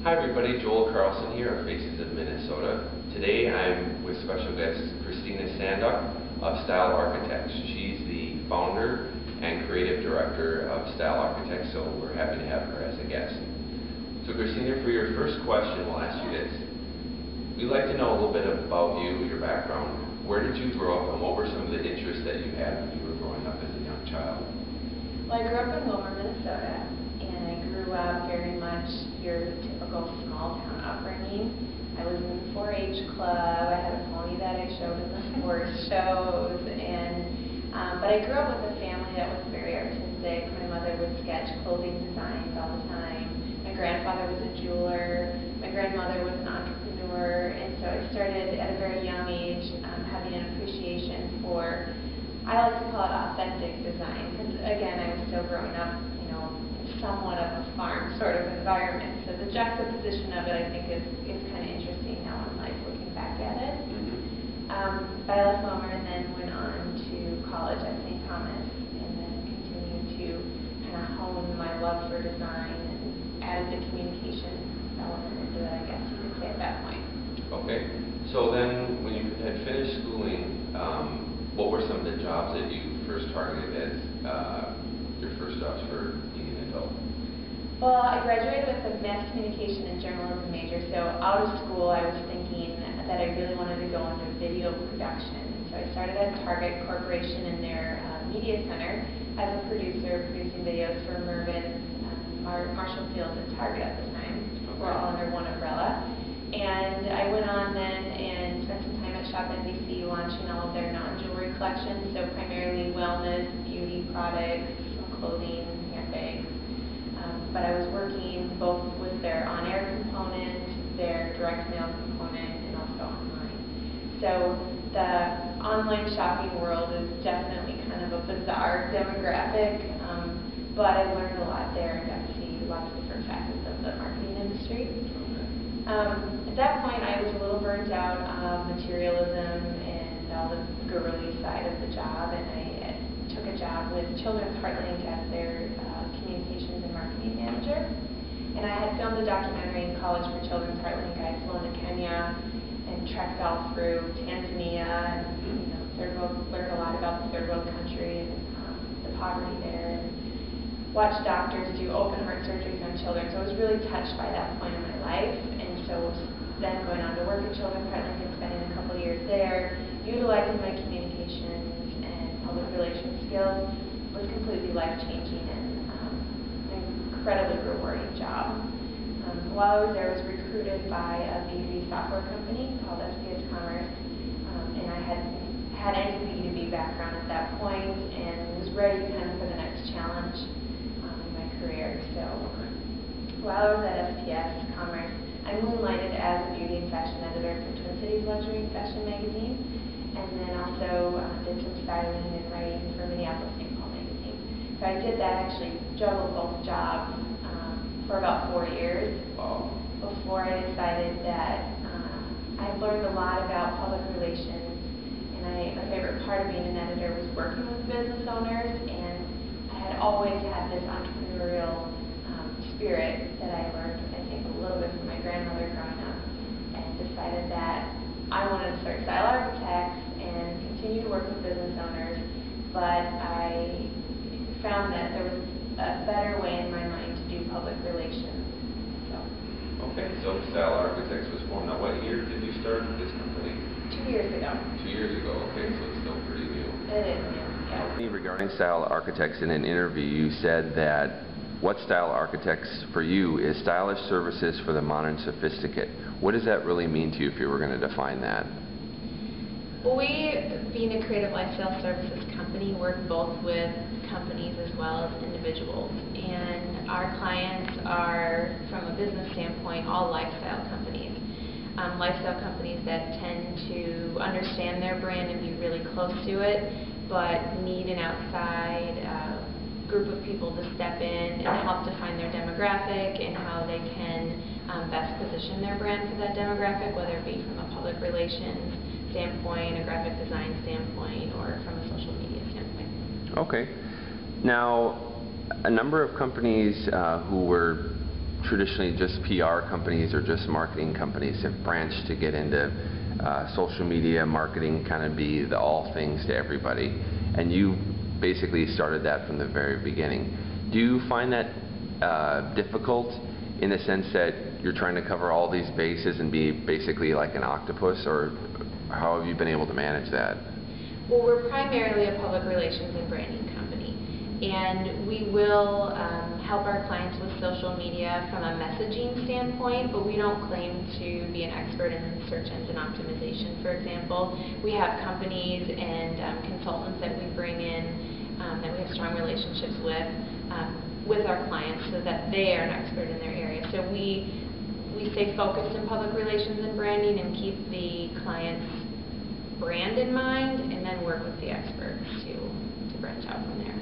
Hi everybody, Joel Carlson here of Faces of Minnesota. Today I'm with special guest Christina Sandok of Style Architects. She's the founder and creative director of Style Architects, so we're happy to have her as a guest. So Christina, for your first question, we'll ask you this. We'd like to know a little bit about you, your background. Where did you grow up and what were some of the interests that you had when you were growing up as a young child? Well, I grew up in Wilmer, Minnesota, and I grew up very much your typical small town upbringing. I was in the 4-H club, I had a pony that I showed in the sports shows, and but I grew up with a family that was very artistic. My mother would sketch clothing designs all the time. My grandfather was a jeweler. My grandmother was an entrepreneur, and so I started at a very young age having an appreciation for, I like to call it authentic design, because again, I was still growing up, somewhat of a farm sort of environment. So the juxtaposition of it, I think, is kind of interesting now in life, looking back at it. But I left Wilmer and then went on to college at St. Thomas, and then continued to kind of hone my love for design and added the communication element into it, I guess you could say at that point. Okay. So then, when you had finished schooling, what were some of the jobs that you first targeted as your first jobs for being an adult? Well, I graduated with a mass communication and journalism major, so out of school I was thinking that I really wanted to go into video production. And so I started at Target Corporation in their media center as a producer, producing videos for Mervyn's, Marshall Field, and Target at the time. Okay. We're all under one umbrella. And I went on then and spent some time at Shop NBC launching all of their non-jewelry collections, so primarily wellness, beauty products, some clothing, handbags. But I was working both with their on-air component, their direct mail component, and also online. So the online shopping world is definitely kind of a bizarre demographic, but I learned a lot there and got to see lots of different facets of the marketing industry. At that point, I was a little burnt out of materialism and all the girly side of the job, and I took a job with Children's Heartlink as their communications and marketing manager. And I had filmed a documentary in college for Children's Heartlink. I had flown to Kenya and trekked all through Tanzania, and learned a lot about the third world country and the poverty there, and watched doctors do open heart surgeries on children. So I was really touched by that point in my life. And so then going on to work at Children's Heartlink and spending a couple of years there, utilizing my communications and public relations skills was completely life-changing and an incredibly rewarding job. While I was there, I was recruited by a B2B software company called SPS Commerce, and I had any B2B background at that point and was ready kind of for the next challenge in my career. So while I was at SPS Commerce, I moonlighted as a beauty and fashion editor for Twin Cities Luxury and Fashion magazine, and then also did some styling and writing for Minneapolis St. Paul magazine. So I did that, actually juggled both jobs for about 4 years. Wow. Before I decided that I learned a lot about public relations, and my favorite part of being an editor was working with business owners, and I had always had this entrepreneurial spirit that I learned, I think, a little bit from my grandmother growing up, and decided that I wanted to start Style Architects and continue to work with business owners, but I found that there was a better way in my mind to do public relations. Okay, so Style Architects was formed. Now, what year did you start this company? 2 years ago. 2 years ago, okay, so it's still pretty new. It is new, yeah. Regarding Style Architects, in an interview, you said that what Style Architects for you is stylish services for the modern sophisticate. What does that really mean to you if you were going to define that? Well, we, being a creative lifestyle services company, work both with companies as well as individuals. And our clients are, from a business standpoint, all lifestyle companies. Lifestyle companies that tend to understand their brand and be really close to it, but need an outside group of people to step in and help define their demographic and how they can best position their brand for that demographic, whether it be from a public relations standpoint, a graphic design standpoint, or from a social media standpoint. Okay. Now, a number of companies who were traditionally just PR companies or just marketing companies have branched to get into social media marketing, kind of be the all things to everybody. And you basically started that from the very beginning. Do you find that difficult in the sense that you're trying to cover all these bases and be basically like an octopus, or how have you been able to manage that? Well, we're primarily a public relations and branding company, and we will help our clients with social media from a messaging standpoint, but we don't claim to be an expert in search engine optimization, for example. We have companies and consultants that we bring in that we have strong relationships with our clients so that they are an expert in their area. So we stay focused in public relations and branding and keep the client's brand in mind, and then work with the experts to branch out from there.